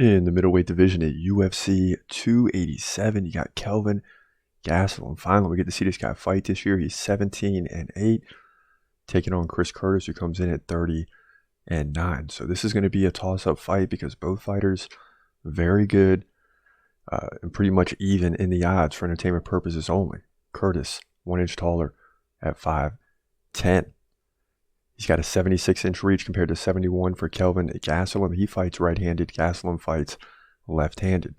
In the middleweight division at UFC 287, you got Kelvin Gastelum. Finally, we get to see this guy fight this year. He's 17-8, taking on Chris Curtis, who comes in at 30-9. So this is going to be a toss-up fight because both fighters very good and pretty much even in the odds for entertainment purposes only. Curtis, 1 inch taller at 5'10". He's got a 76-inch reach compared to 71 for Kelvin Gastelum. He fights right-handed. Gastelum fights left-handed.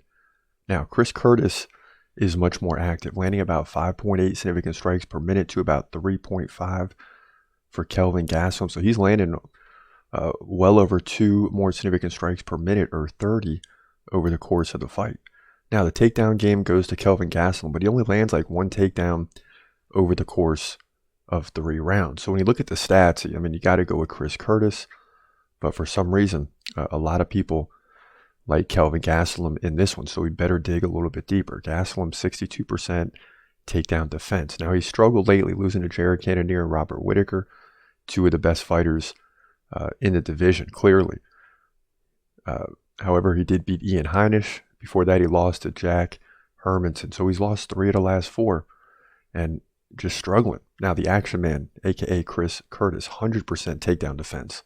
Now, Chris Curtis is much more active, landing about 5.8 significant strikes per minute to about 3.5 for Kelvin Gastelum. So he's landing well over 2 more significant strikes per minute, or 30 over the course of the fight. Now, the takedown game goes to Kelvin Gastelum, but he only lands like 1 takedown over the course of 3 rounds. So when you look at the stats, I mean, you got to go with Chris Curtis, but for some reason, a lot of people like Kelvin Gastelum in this one, so we better dig a little bit deeper. Gastelum, 62% takedown defense. Now, he struggled lately, losing to Jared Cannonier and Robert Whitaker, 2 of the best fighters in the division, clearly. However, he did beat Ian Heinisch. Before that, he lost to Jack Hermanson. So he's lost 3 of the last 4 and just struggling. Now, the action man, a.k.a. Chris Curtis, 100% takedown defense.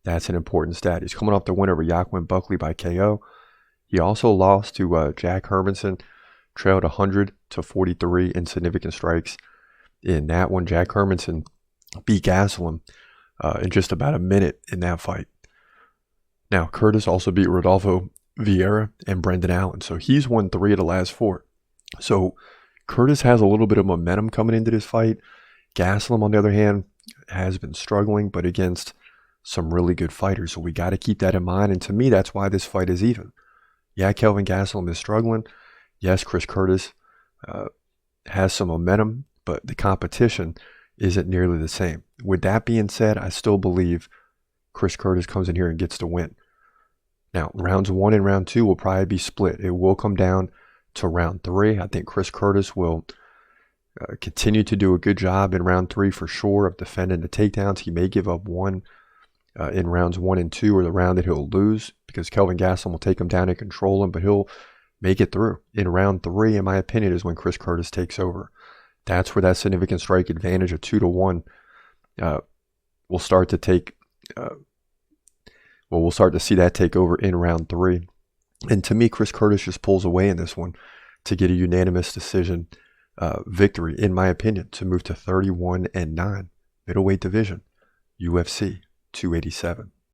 That's an important stat. He's coming off the win over Joaquin Buckley by KO. He also lost to Jack Hermanson, trailed 100-43 in significant strikes. In that one, Jack Hermanson beat Gastelum in just about a minute in that fight. Now, Curtis also beat Rodolfo Vieira and Brendan Allen. So he's won 3 of the last 4. So Curtis has a little bit of momentum coming into this fight. Gastelum, on the other hand, has been struggling, but against some really good fighters. So we got to keep that in mind. And to me, that's why this fight is even. Yeah, Kelvin Gastelum is struggling. Yes, Chris Curtis has some momentum, but the competition isn't nearly the same. With that being said, I still believe Chris Curtis comes in here and gets the win. Now, rounds 1 and round 2 will probably be split. It will come down to round 3. I think Chris Curtis will continue to do a good job in round 3 for sure of defending the takedowns. He may give up 1 in rounds 1 and 2, or the round that he'll lose, because Kelvin Gastelum will take him down and control him, but he'll make it through. In round 3, in my opinion, is when Chris Curtis takes over. That's where that significant strike advantage of 2-1 will start to take. We'll start to see that take over in round 3. And to me, Chris Curtis just pulls away in this one to get a unanimous decision victory, in my opinion, to move to 31-9, middleweight division, UFC 287.